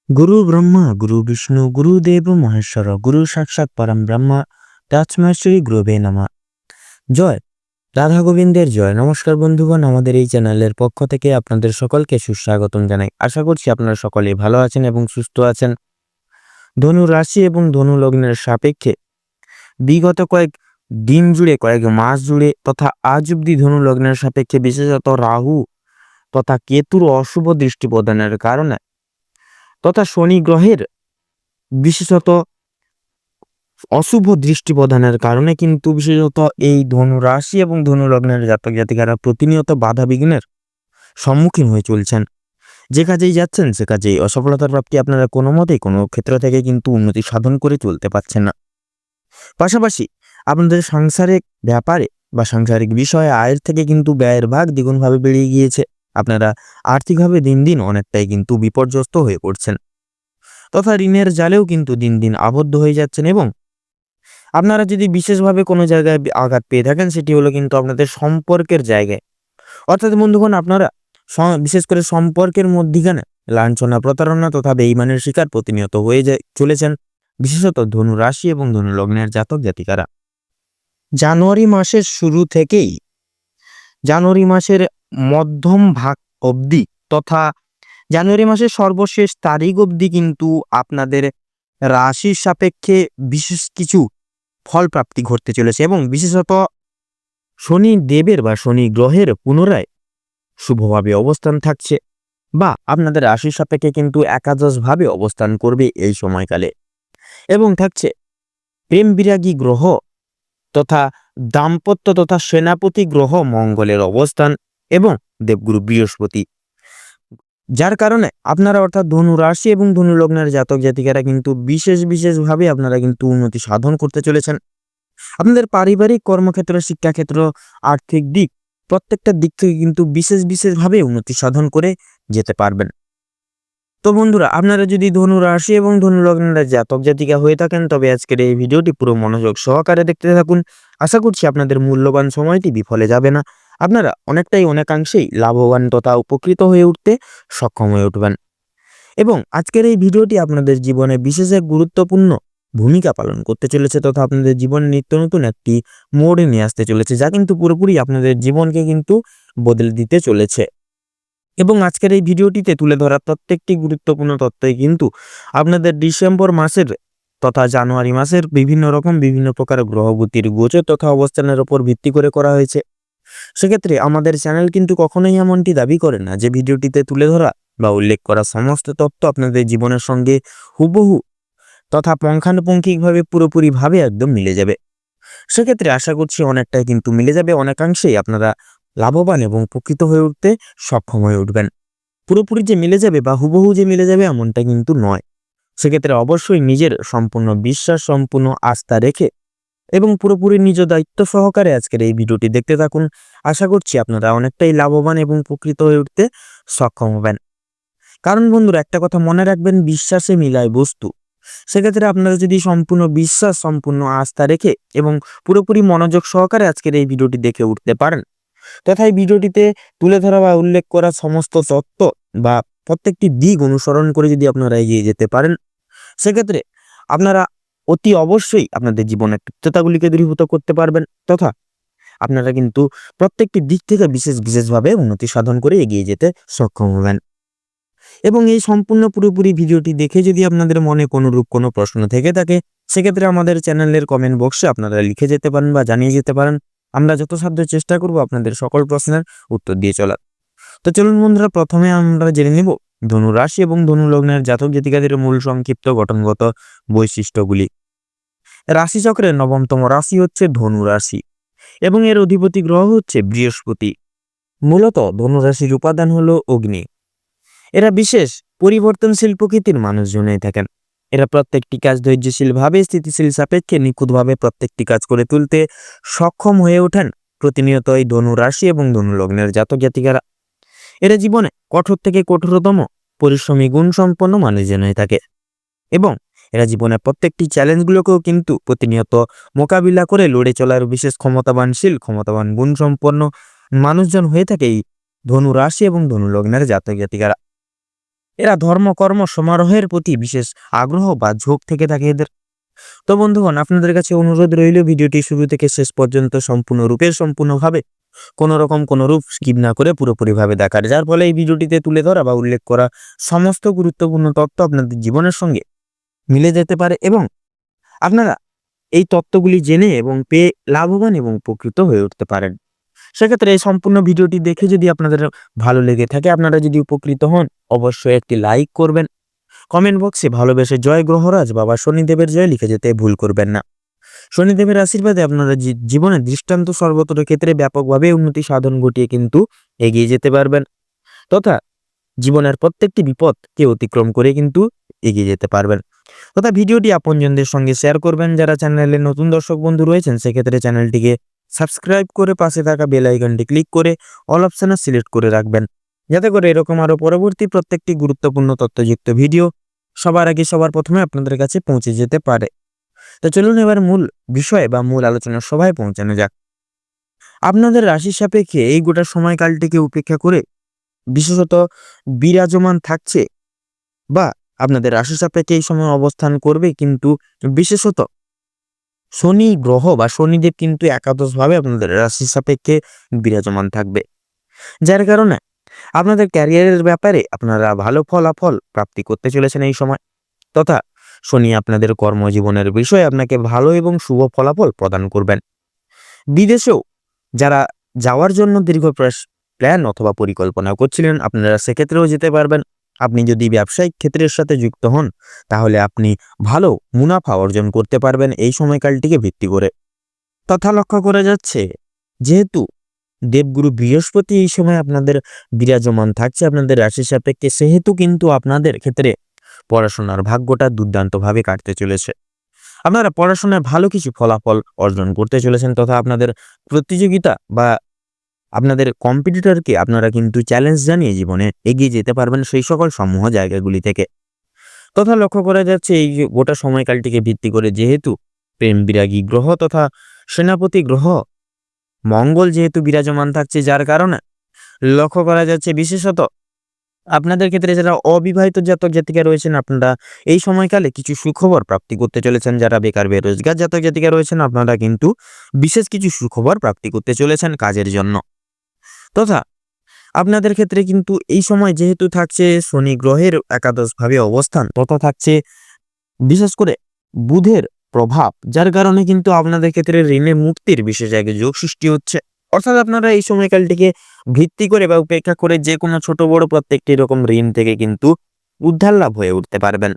গুরু ব্রহ্মা গুরু বিষ্ণু গুরুদেব মহেশ্বর গুরু সাক্ষাৎ পরম ব্রহ্মা তস্মৈ শ্রী গুরুবে নমঃ। জয় রাধা গোবিন্দের জয়। নমস্কার বন্ধুগণ, আমাদের এই চ্যানেলের পক্ষ থেকে আপনাদের সকলকে সুস্বাগতম জানাই। আশা করছি আপনারা সকলেই ভালো আছেন এবং সুস্থ আছেন। ধনু রাশি এবং ধনু লগ্নের সাপেক্ষে বিগত কয়েক দিন জুড়ে, কয়েক মাস জুড়ে তথা আজ অব্দি ধনু লগ্নের সাপেক্ষে বিশেষত রাহু তথা কেতুর অশুভ দৃষ্টি প্রদানের কারণে তথা শনি গ্রহের বিশেষত অশুভ দৃষ্টি প্রদানের কারণে কিন্তু বিশেষত এই ধনু রাশি এবং ধনু লগ্নের জাতক জাতিকারা প্রতিনিয়ত বাধা বিঘ্নের সম্মুখীন হয়ে চলছেন। যে কাজেই যাচ্ছেন সে কাজেই অসফলতার প্রাপ্তি আপনারা কোনো মতেই কোনো ক্ষেত্র থেকে কিন্তু উন্নতি সাধন করে চলতে পারছেন না। পাশাপাশি আপনাদের সাংসারিক ব্যাপারে বা সাংসারিক বিষয়ে আয়ের থেকে কিন্তু ব্যয়ের ভাগ দ্বিগুণভাবে বেড়ে গিয়েছে। আপনারা আর্থিকভাবে দিন দিন অনেকটাই কিন্তু বিপর্যস্ত হয়ে পড়ছেন তথা ঋণের জালেও কিন্তু দিন দিন আবদ্ধ হয়ে যাচ্ছেন। এবং আপনারা যদি বিশেষভাবে কোনো জায়গায় আঘাত পেয়ে থাকেন সেটি হলো কিন্তু আপনাদের সম্পর্কের জায়গায়, অর্থাৎ বন্ধুগণ আপনারা বিশেষ করে সম্পর্কের মধ্যিখানে লাঞ্ছনা, প্রতারণা তথা বেঈমানের শিকার প্রতিনিয়ত হয়ে চলেছেন, বিশেষত ধনু রাশি এবং ধনু লগ্নের জাতক জাতিকারা। জানুয়ারি মাসের শুরু থেকেই জানুয়ারি মাসের মধ্যম ভাগ অবধি তথা জানুয়ারি মাসের সর্বশেষ তারিখ অবধি কিন্তু আপনাদের রাশির সাপেক্ষে বিশেষ কিছু ফল প্রাপ্তি ঘটতে চলেছে এবং বিশেষত শনি দেবের বা শনি গ্রহের পুনরায় শুভভাবে অবস্থান থাকছে বা আপনাদের রাশির সাপেক্ষে কিন্তু একাদশভাবে অবস্থান করবে এই সময়কালে। এবং থাকছে প্রেম বিরাগী গ্রহ তথা দাম্পত্য তথা সেনাপতি গ্রহ মঙ্গলের অবস্থান এবং দেবগুরু বৃহস্পতি, যার কারণে আপনারা অর্থাৎ ধনু রাশি এবং ধনু লগ্নের জাতক জাতিকারা কিন্তু বিশেষভাবে আপনারা কিন্তু উন্নতি সাধন করতে চলেছেন। আপনাদের পারিবারিক কর্মক্ষেত্র, শিক্ষাক্ষেত্র, আর্থিক দিক প্রত্যেকটা দিক থেকে কিন্তু বিশেষভাবে উন্নতি সাধন করে যেতে পারবেন। তো বন্ধুরা, আপনারা যদি ধনু রাশি এবং ধনু লগ্নের জাতক জাতিকা হয়ে থাকেন তবে আজকের এই ভিডিওটি পুরো মনোযোগ সহকারে দেখতে থাকুন। আশা করছি আপনাদের মূল্যবান সময়টি বিফলে যাবে না। আপনারা অনেকাংশেই লাভবান তথা উপকৃত হয়ে উঠতে সক্ষম হয়ে উঠবেন এবং আজকের এই ভিডিওটি আপনাদের জীবনে বিশেষ এক গুরুত্বপূর্ণ ভূমিকা পালন করতে চলেছে তথা আপনাদের জীবনে নিত্য নতুন একটি মোড় নিয়ে আসতে চলেছে, যা কিন্তু পুরোপুরি আপনাদের জীবনকে কিন্তু বদলে দিতে চলেছে। এবং আজকের এই ভিডিওটিতে তুলে ধরা প্রত্যেকটি গুরুত্বপূর্ণ তথ্যই কিন্তু আপনাদের ডিসেম্বর মাসের তথা জানুয়ারি মাসের বিভিন্ন প্রকার গ্রহগতির গোচর তথা অবস্থানের উপর ভিত্তি করে করা হয়েছে। সেক্ষেত্রে আমাদের চ্যানেল কিন্তু কখনোই এমনটি দাবি করে না যে ভিডিওটিতে তুলে ধরা বা উল্লেখ করা সমস্ত তথ্য আপনাদের জীবনের সঙ্গে হুবহু তথা পুঙ্খানুপুঙ্খিকভাবে পুরোপুরিভাবে একদম মিলে যাবে। সেক্ষেত্রে আশা করছি অনেকটাই কিন্তু মিলে যাবে, অনেকাংশেই আপনারা লাভবান এবং উপকৃত হয়ে উঠতে সক্ষম হয়ে উঠবেন। পুরোপুরি যে মিলে যাবে বা হুবহু যে মিলে যাবে এমনটা কিন্তু নয়। সেক্ষেত্রে অবশ্যই নিজের সম্পূর্ণ বিশ্বাস, সম্পূর্ণ আস্থা রেখে এবং পুরোপুরি নিজ দায়িত্ব সহকারে আজকের এই ভিডিওটি দেখতে থাকুন। আশা করছি আপনারা অনেকটাই লাভবান এবং উপকৃত হয়ে উঠতে সক্ষম হবেন। কারণ বন্ধুরা, একটা কথা মনে রাখবেন, বিশ্বাসে মিলায় বস্তু। সেক্ষেত্রে আপনারা যদি সম্পূর্ণ বিশ্বাস, সম্পূর্ণ আস্থা রেখে এবং পুরোপুরি মনোযোগ সহকারে আজকের এই ভিডিওটি দেখে উঠতে পারেন তথা এই ভিডিওটিতে তুলে ধরা বা উল্লেখ করা সমস্ত তথ্য বা প্রত্যেকটি দিক অনুসরণ করে যদি আপনারা এগিয়ে যেতে পারেন, সেক্ষেত্রে আপনারা অতি অবশ্যই আপনাদের জীবনের তিক্ততাগুলিকে দূরীভূত করতে পারবেন তথা আপনারা কিন্তু প্রত্যেকটি দিক থেকে বিশেষভাবে উন্নতি সাধন করে এগিয়ে যেতে সক্ষম হবেন। এবং এই সম্পূর্ণ পুরোপুরি ভিডিওটি দেখে যদি আপনাদের মনে কোনো প্রশ্ন থেকে থাকে সেক্ষেত্রে আমাদের চ্যানেলের কমেন্ট বক্সে আপনারা লিখে যেতে পারেন বা জানিয়ে যেতে পারেন। আমরা যথাসাধ্য চেষ্টা করব আপনাদের সকল প্রশ্নের উত্তর দিয়ে চলার। তো চলুন বন্ধুরা, প্রথমে আমরা জেনে নেব ধনু রাশি এবং ধনু লগ্নের জাতক জাতিকাদের মূল সংক্ষিপ্ত গঠনগত বৈশিষ্ট্যগুলি। রাশিচক্রের 9তম রাশি হচ্ছে ধনু রাশি এবং এর অধিপতি গ্রহ হচ্ছে বৃহস্পতি। মূলত ধনু রাশির উপাদান হলো অগ্নি। এরা বিশেষ পরিবর্তনশীল প্রকৃতির মানুষজন হয়ে থাকেন। এরা প্রত্যেকটি কাজ ধৈর্যশীলভাবে, স্থিতিশীল সাপেক্ষে নিখুঁতভাবে প্রত্যেকটি কাজ করে তুলতে সক্ষম হয়ে ওঠেন প্রতিনিয়ত এই ধনু রাশি এবং ধনু লগ্নের জাতক জাতিকারা। এরা জীবনে কঠোর থেকে কঠোরতম পরিশ্রমী গুণসম্পন্ন মানুষজন হয়ে থাকে এবং এরা জীবনে প্রত্যেকটি চ্যালেঞ্জগুলোকেও কিন্তু প্রতিনিয়ত মোকাবিলা করে লড়ে চলার বিশেষ ক্ষমতাবান গুণসম্পন্ন মানুষজন হয়ে থাকে এই ধনু রাশি এবং ধনু লগ্নের জাতক জাতিকারা। এরা ধর্মকর্ম সমারোহের প্রতি বিশেষ আগ্রহ বা ঝোঁক থেকে থাকে এদের। তো বন্ধুগণ, আপনাদের কাছে অনুরোধ রইল ভিডিওটি শুরু থেকে শেষ পর্যন্ত সম্পূর্ণভাবে কোনো রূপ স্কিপ না করে পুরোপুরিভাবে দেখার, যার ফলে এই ভিডিওটিতে তুলে ধরা বা উল্লেখ করা সমস্ত গুরুত্বপূর্ণ তথ্য আপনাদের জীবনের সঙ্গে মিলে যেতে পারে এবং আপনারা এই তথ্যগুলি জেনে এবং পেয়ে লাভবান এবং উপকৃত হয়ে উঠতে পারেন। সেক্ষেত্রে এই সম্পূর্ণ ভিডিওটি দেখে যদি আপনাদের ভালো লেগে থাকে, আপনারা যদি উপকৃত হন, অবশ্যই একটি লাইক করবেন। কমেন্ট বক্সে ভালোবেসে জয় গ্রহরাজ বাবা শনিদেবের জয় লিখে যেতে ভুল করবেন না। শনিদেবের আশীর্বাদে আপনারা জীবনে দৃষ্টান্ত সর্বত্র ক্ষেত্রে ব্যাপকভাবে উন্নতি সাধন ঘটিয়ে কিন্তু এগিয়ে যেতে পারবেন, তথা জীবনের প্রত্যেকটি বিপদকে অতিক্রম করে কিন্তু এগিয়ে যেতে পারবেন। তথা ভিডিওটি আপনজনদের সঙ্গে শেয়ার করবেন। যারা চ্যানেলে নতুন দর্শক বন্ধু রয়েছেন, সেক্ষেত্রে চ্যানেলটিকে সাবস্ক্রাইব করে পাশে থাকা বেল আইকনটি ক্লিক করে অল অপশনে সিলেক্ট করে রাখবেন, যাতে করে এরকম আরও পরবর্তী প্রত্যেকটি গুরুত্বপূর্ণ তথ্যযুক্ত ভিডিও সবার আগে সবার প্রথমে আপনাদের কাছে পৌঁছে যেতে পারে। তো চলুন এবার মূল বিষয় বা মূল আলোচনার সভায় পৌঁছানো যাক। আপনাদের রাশির সাপেক্ষে এই গোটা সময়কালটিকে উপেক্ষা করে বিশেষত বিরাজমান থাকছে বা আপনাদের রাশি সাপেক্ষে এই সময় অবস্থান করবে কিন্তু বিশেষত শনি গ্রহ বা শনিদেব কিন্তু একাদশভাবে আপনাদের রাশি সাপেক্ষে বিরাজমান থাকবে, যার কারণে আপনাদের ক্যারিয়ারের ব্যাপারে আপনারা ভালো ফলাফল প্রাপ্তি করতে চলেছেন এই সময়, তথা শনি আপনাদের কর্মজীবনের বিষয়ে আপনাকে ভালো এবং শুভ ফলাফল প্রদান করবেন। বিদেশেও যারা যাওয়ার জন্য দীর্ঘ প্ল্যান অথবা পরিকল্পনা করছিলেন, আপনারা সেক্ষেত্রেও যেতে পারবেন। আপনি যদি ব্যবসায়িক ক্ষেত্রের সাথে যুক্ত হন, তাহলে আপনি ভালো মুনাফা অর্জন করতে পারবেন এই সময়কালটিকে ভিত্তি করে। তথা লক্ষ্য করা যাচ্ছে, যেহেতু দেবগুরু বৃহস্পতি এই সময় আপনাদের বিরাজমান থাকছে আপনাদের রাশি সাপেক্ষে, সেহেতু কিন্তু আপনাদের ক্ষেত্রে পড়াশোনার ভাগ্যটা দুর্দান্তভাবে কাটতে চলেছে। আপনারা পড়াশোনায় ভালো কিছু ফলাফল অর্জন করতে চলেছেন, তথা আপনাদের প্রতিযোগিতা বা আপনাদের কম্পিটিটরকে আপনারা কিন্তু চ্যালেঞ্জ জানিয়ে জীবনে এগিয়ে যেতে পারবেন সেই সকল সমূহ জায়গাগুলি থেকে। তথা লক্ষ্য করা যাচ্ছে এই গোটা সময়কালটিকে ভিত্তি করে, যেহেতু প্রেম বিরাগী গ্রহ তথা সেনাপতি গ্রহ মঙ্গল যেহেতু বিরাজমান থাকছে, যার কারণে লক্ষ্য করা যাচ্ছে বিশেষত আপনাদের ক্ষেত্রে যারা অবিবাহিত জাতক জাতিকা রয়েছেন, আপনারা এই সময়কালে কিছু সুখবর প্রাপ্তি করতে চলেছেন। যারা বেকার বেরোজগার জাতক জাতিকা রয়েছেন, আপনারা কিন্তু বিশেষ কিছু সুখবর প্রাপ্তি করতে চলেছেন কাজের জন্য। তথা আপনাদের ক্ষেত্রে কিন্তু এই সময় যেহেতু থাকছে শনি গ্রহের একাদশভাবে অবস্থান, তথা থাকছে বিশেষ করে বুধের প্রভাব, যার কারণে কিন্তু আপনাদের ক্ষেত্রে ঋণে মুক্তির বিশেষ এক যোগ সৃষ্টি হচ্ছে। অর্থাৎ আপনারা এই সময়কালটিকে ভিত্তি করে বা উপেক্ষা করে যে কোনো ছোট বড় প্রত্যেকটি রকম ঋণ থেকে কিন্তু উদ্ধার লাভ হয়ে উঠতে পারবেন।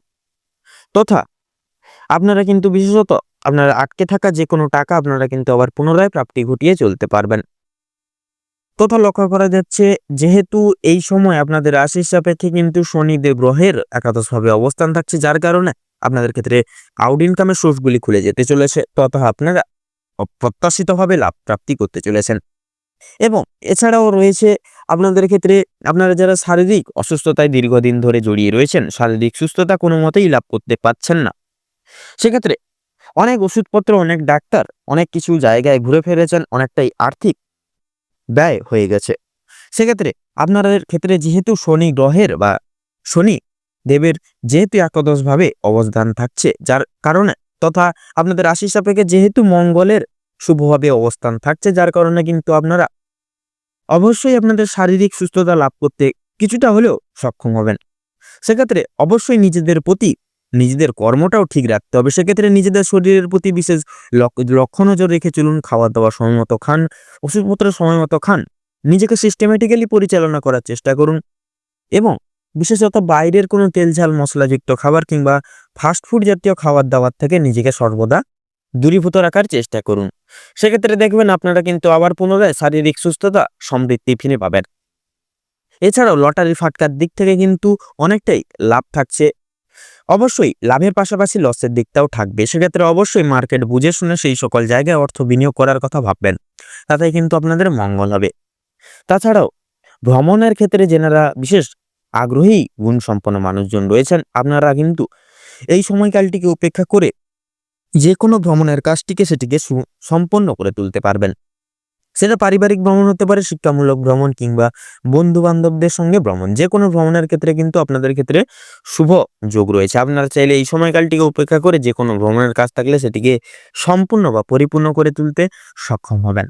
তথা আপনারা কিন্তু বিশেষত আপনারা আটকে থাকা যে কোনো টাকা আপনারা কিন্তু আবার পুনরায় প্রাপ্তি ঘটিয়ে চলতে পারবেন। তথা লক্ষ্য করা যাচ্ছে, যেহেতু এই সময় আপনাদের রাশির সাপেক্ষে কিন্তু শনিদেব গ্রহের একাদশভাবে অবস্থান থাকছে, যার কারণে আপনাদের ক্ষেত্রে আউট ইনকামের সোর্সগুলি খুলে যেতে চলেছে, তথা আপনারা অপ্রত্যাশিতভাবে লাভ প্রাপ্তি করতে চলেছেন। এবং এছাড়াও রয়েছে আপনাদের ক্ষেত্রে আপনারা যারা শারীরিক অসুস্থতায় দীর্ঘদিন ধরে জড়িয়ে রয়েছেন, শারীরিক সুস্থতা কোনো মতেই লাভ করতে পারছেন না, সেক্ষেত্রে অনেক ওষুধপত্র, অনেক ডাক্তার, অনেক কিছু জায়গায় ঘুরে ফিরেছেন, অনেকটাই আর্থিক ব্যয় হয়ে গেছে। সেক্ষেত্রে আপনাদের ক্ষেত্রে যেহেতু শনি গ্রহের বা শনি দেবের যেহেতু একাদশভাবে অবস্থান থাকছে, যার কারণে তথা আপনাদের রাশি সাপেক্ষে যেহেতু মঙ্গলের শুভভাবে অবস্থান থাকছে, যার কারণে কিন্তু আপনারা অবশ্যই আপনাদের শারীরিক সুস্থতা লাভ করতে কিছুটা হলেও সক্ষম হবেন। সেক্ষেত্রে অবশ্যই নিজেদের কর্মটাও ঠিক রাখতে হবে। সেক্ষেত্রে নিজেদের শরীরের প্রতি বিশেষ লক্ষ্য নজর রেখে চলুন। খাওয়া দাওয়া সময় মতো খান, ওষুধপত্র সময় মতো খান, নিজেকে সিস্টেমেটিক্যালি পরিচালনা করার চেষ্টা করুন এবং বিশেষত বাইরের কোনো তেল ঝাল মশলাযুক্ত খাবার কিংবা ফাস্টফুড জাতীয় খাবার দাবার থেকে নিজেকে সর্বদা দূরীভূত রাখার চেষ্টা করুন। সেক্ষেত্রে দেখবেন আপনারা কিন্তু আবার পুনরায় শারীরিক সুস্থতা সমৃদ্ধি ফিরে পাবেন। এছাড়াও লটারি ফাটকার দিক থেকে কিন্তু অনেকটাই লাভ থাকছে। অবশ্যই লাভের পাশাপাশি লসের দিকটাও থাকবে। সেক্ষেত্রে অবশ্যই মার্কেট বুঝে শুনে সেই সকল জায়গায় অর্থ বিনিয়োগ করার কথা ভাববেন, তাতে কিন্তু আপনাদের মঙ্গল হবে। তাছাড়াও ভ্রমণের ক্ষেত্রে যেনারা বিশেষ আগ্রহী গুণসম্পন্ন মানুষজন রয়েছেন, আপনারা কিন্তু এই সময়কালটিকে উপেক্ষা করে যে কোনো ভ্রমণের কাজটিকে সেটিকে সম্পন্ন করে তুলতে পারবেন। সেটা পারিবারিক ভ্রমণ হতে পারে, শিক্ষামূলক ভ্রমণ কিংবা বন্ধু বান্ধবদের সঙ্গে ভ্রমণ। যে কোনো ভ্রমণের ক্ষেত্রে কিন্তু আপনাদের ক্ষেত্রে শুভ যোগ রয়েছে। আপনারা চাইলে এই সময়কালটিকে উপেক্ষা করে যে কোনো ভ্রমণের কাজ থাকলে সেটিকে সম্পূর্ণ বা পরিপূর্ণ করে তুলতে সক্ষম হবেন।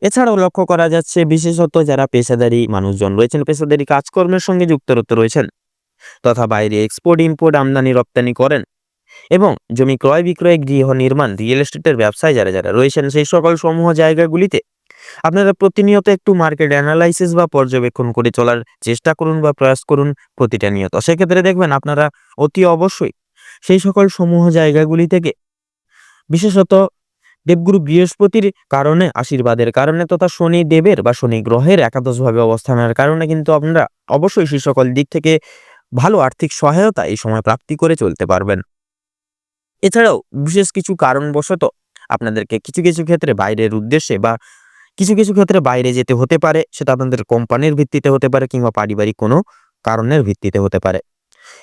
এছাড়াও লক্ষ্য করা যাচ্ছে বিশেষত যারা পেশাদারী মানুষজন রয়েছেন, পেশাদারী কাজকর্মের সঙ্গে যুক্তরত রয়েছেন তথা বাইরে এক্সপোর্ট ইম্পোর্ট আমদানি রপ্তানি করেন এবং জমি ক্রয় বিক্রয়, গৃহ নির্মাণ, রিয়েল এস্টেটের ব্যবসায় যারা যারা রয়েছেন সেই সকল সমূহ জায়গাগুলিতে আপনারা প্রতিনিয়ত একটু মার্কেট অ্যানালাইসিস বা পর্যবেক্ষণ করে চলার চেষ্টা করুন বা প্রয়াস করুন প্রতিটা নিয়ত। সেক্ষেত্রে দেখবেন আপনারা অতি অবশ্যই সেই সকল সমূহ জায়গাগুলি থেকে বিশেষত দেবগুরু বৃহস্পতির কারণে, আশীর্বাদের কারণে তথা শনি দেবের বা শনি গ্রহের একাদশভাবে অবস্থানের কারণে কিন্তু আপনারা অবশ্যই সেই সকল দিক থেকে ভালো আর্থিক সহায়তা এই সময় প্রাপ্তি করে চলতে পারবেন। এছাড়াও বিশেষ কিছু কারণবশত আপনাদেরকে কিছু কিছু ক্ষেত্রে বাইরের উদ্দেশ্যে বা কিছু কিছু ক্ষেত্রে বাইরে যেতে হতে পারে, সেটা আপনাদের কোম্পানির ভিত্তিতে হতে পারে কিংবা পারিবারিক কোনো কারণের ভিত্তিতে হতে পারে।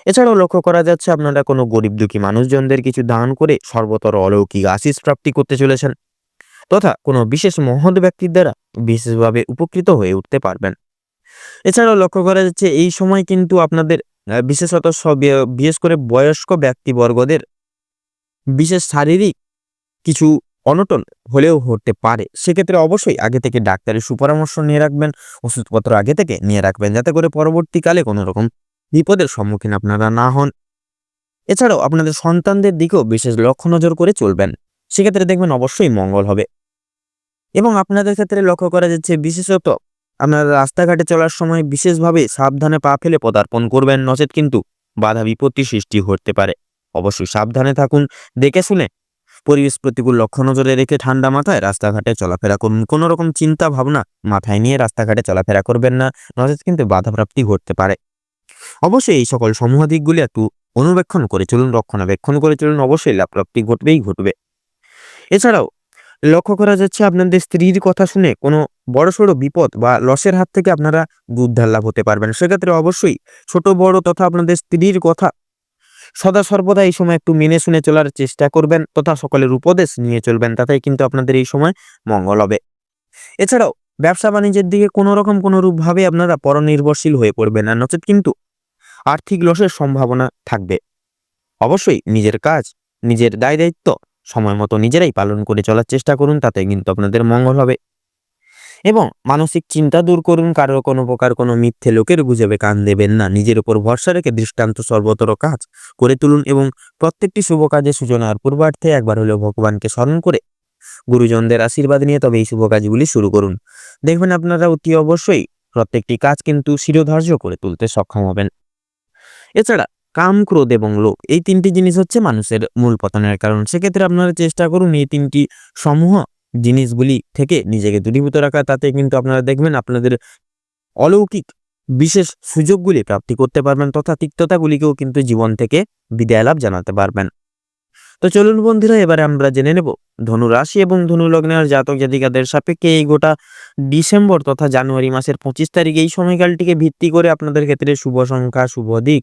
এছাড়াও লক্ষ্য করা যাচ্ছে আপনারা কোনো গরিব দুঃখী মানুষজনদের কিছু দান করে সর্বতর অলৌকিক আশিস প্রাপ্তি করতে চলেছেন তথা কোনো বিশেষ মহৎ ব্যক্তির দ্বারা বিশেষভাবে উপকৃত হয়ে উঠতে পারবেন। এছাড়াও লক্ষ্য করা যাচ্ছে এই সময় কিন্তু আপনাদের বিশেষত বিশেষ করে বয়স্ক ব্যক্তিবর্গদের বিশেষ শারীরিক কিছু অনটন হলেও হতে পারে। সেক্ষেত্রে অবশ্যই আগে থেকে ডাক্তারের সুপরামর্শ নিয়ে রাখবেন, ওষুধপত্র আগে থেকে নিয়ে রাখবেন যাতে করে পরবর্তীকালে কোনো রকম বিপদের সম্মুখীন আপনারা না হন। এছাড়াও আপনাদের সন্তানদের দিকেও বিশেষ লক্ষ্য নজর করে চলবেন, সেক্ষেত্রে দেখবেন অবশ্যই মঙ্গল হবে। এবং আপনাদের ক্ষেত্রে লক্ষ্য করা যাচ্ছে বিশেষত আপনারা রাস্তাঘাটে চলার সময় বিশেষভাবে সাবধানে পা ফেলে পদার্পণ করবেন, নচেত কিন্তু বাধা বিপত্তি সৃষ্টি হতে পারে। অবশ্যই সাবধানে থাকুন, দেখে শুনে পরিবেশ প্রতিকূল লক্ষ্য নজরে রেখে ঠান্ডা মাথায় রাস্তাঘাটে চলাফেরা করুন। কোনো রকম চিন্তা ভাবনা মাথায় নিয়ে রাস্তাঘাটে চলাফেরা করবেন না, নচেত কিন্তু বাধাপ্রাপ্তি ঘটতে পারে। অবশ্যই এই সকল সমূহ দিকগুলি একটু অনুবেক্ষণ করে চলুন, রক্ষণাবেক্ষণ করে চলুন, অবশ্যই লাভপ্রাপ্তি ঘটবেই ঘটবে। এছাড়াও লক্ষ্য করা যাচ্ছে আপনাদের স্ত্রীর কথা শুনে কোনো বড়সড় বিপদ বা লসের হাত থেকে আপনারা উদ্ধার লাভ হতে পারবেন। সেক্ষেত্রে অবশ্যই ছোট বড় তথা আপনাদের স্ত্রীর কথা সদা সর্বদা এই সময় একটু মেনে শুনে চলার চেষ্টা করবেন তথা সকলের উপদেশ নিয়ে চলবেন, তাতেই কিন্তু আপনাদের এই সময় মঙ্গল হবে। এছাড়াও ব্যবসা বাণিজ্যের দিকে কোনো রকম কোনো রূপভাবে আপনারা পরনির্ভরশীল হয়ে পড়বেন না, নচেত কিন্তু আর্থিক লসের সম্ভাবনা থাকবে। অবশ্যই নিজের কাজ, নিজের দায় দায়িত্ব সময় মতো নিজেরাই পালন করে চলার চেষ্টা করুন, তাতে কিন্তু আপনাদের মঙ্গল হবে। এবং মানসিক চিন্তা দূর করুন, কারো কোনো প্রকার কোনো মিথ্যে লোকের গুজবে কান দেবেন না, নিজের উপর ভরসা রেখে দৃষ্টান্ত সর্বতর কাজ করে তুলুন এবং প্রত্যেকটি শুভ কাজে সূচনার পূর্বার্থে একবার হলেও ভগবানকে স্মরণ করে গুরুজনদের আশীর্বাদ নিয়ে তবে এই শুভ কাজগুলি শুরু করুন। দেখবেন আপনারা অতি অবশ্যই প্রত্যেকটি কাজ কিন্তু শিরোধার্য করে তুলতে সক্ষম হবেন। এছাড়া কাম, ক্রোধ এবং লোভ এই তিনটি জিনিস হচ্ছে মানুষের মূল পতনের কারণ। সেক্ষেত্রে আপনারা চেষ্টা করুন এই তিনটি সমূহ জিনিসগুলি থেকে নিজেকে দূরীভূত রাখা, তাতে কিন্তু আপনারা দেখবেন আপনাদের অলৌকিক বিশেষ সুযোগগুলি প্রাপ্তি করতে পারবেন তথা তিক্ততাগুলিকেও কিন্তু জীবন থেকে বিদায় লাভ জানাতে পারবেন। তো চলুন বন্ধুরা, এবারে আমরা জেনে নেব ধনু রাশি এবং ধনু লগ্নের জাতক জাতিকাদের সাপেক্ষে এই গোটা ডিসেম্বর তথা জানুয়ারি মাসের 25 তারিখ এই সময়কালটিকে ভিত্তি করে আপনাদের ক্ষেত্রে শুভ সংখ্যা, শুভ দিক,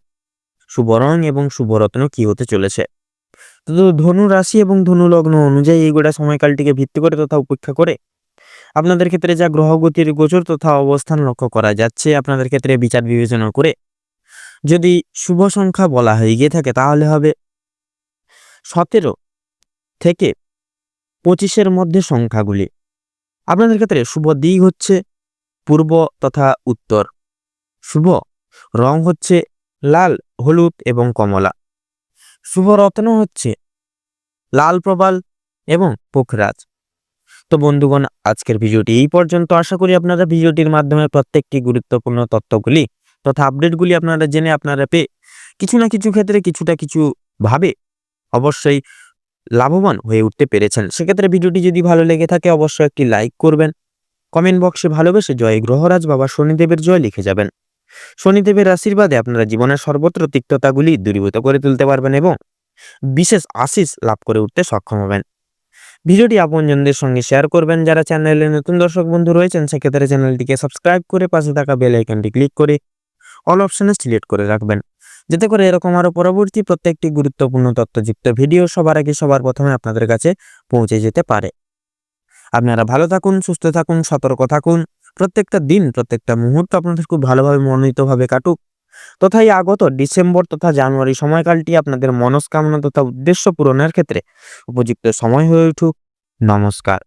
শুভ রং এবং শুভ রত্ন কি হতে চলেছে। তো ধনু রাশি এবং ধনু লগ্ন অনুযায়ী এই গোটা সময়কালটিকে ভিত্তি করে তথা উপেক্ষা করে আপনাদের ক্ষেত্রে যা গ্রহগতির গোচর তথা অবস্থান লক্ষ্য করা যাচ্ছে, আপনাদের ক্ষেত্রে বিচার বিবেচনা করে যদি শুভ সংখ্যা বলা হয়ে গিয়ে থাকে তাহলে হবে 17 থেকে 25-এর মধ্যে সংখ্যাগুলি। আপনাদের ক্ষেত্রে শুভ দিক হচ্ছে পূর্ব তথা উত্তর, শুভ রং হচ্ছে লাল, হলুদ এবং কমলা, শুভ রত্ন হচ্ছে লাল প্রবাল এবং পোখরাজ। তো বন্ধুগণ, আজকের ভিডিওটি এই পর্যন্ত। আশা করি আপনারা ভিডিওটির মাধ্যমে প্রত্যেকটি গুরুত্বপূর্ণ তথ্যগুলি তথা আপডেটগুলি আপনারা জেনে আপনারা পেয়ে কিছু না কিছু ক্ষেত্রে কিছুটা কিছু ভাবে অবশ্যই লাভবান হয়ে উঠতে পেরেছেন। সেক্ষেত্রে ভিডিওটি যদি ভালো লেগে থাকে অবশ্যই একটি লাইক করবেন, কমেন্ট বক্সে ভালোবেসে জয় গ্রহরাজ বাবা শনিদেবের জয় লিখে যাবেন। শনিদেবের আশীর্বাদে আপনারা জীবনের সর্বত্র তিক্ততাগুলি দূরীভূত করে তুলতে পারবেন এবং বিশেষ আশিস লাভ করে উঠতে সক্ষম হবেন। ভিডিওটি আপনজনদের সঙ্গে শেয়ার করবেন। যারা চ্যানেলে নতুন দর্শক বন্ধু রয়েছেন সেক্ষেত্রে চ্যানেলটিকে সাবস্ক্রাইব করে পাশে থাকা বেল আইকনটি ক্লিক করে অল অপশনে সিলেক্ট করে রাখবেন, যাতে করে এরকম আরো পরবর্তী প্রত্যেকটি গুরুত্বপূর্ণ তথ্যযুক্ত ভিডিও সবার আগে সবার প্রথমে আপনাদের কাছে পৌঁছে যেতে পারে। আপনারা ভালো থাকুন, সুস্থ থাকুন, সতর্ক থাকুন। প্রত্যেকটা দিন, প্রত্যেকটা মুহূর্ত আপনাদের খুব ভালোভাবে মনোনীতভাবে কাটুক। তথা এই আগত ডিসেম্বর তথা জানুয়ারি সময়কালটি আপনাদের মনস্কামনা তথা উদ্দেশ্য পূরণের ক্ষেত্রে উপযুক্ত সময় হয়ে উঠুক। নমস্কার।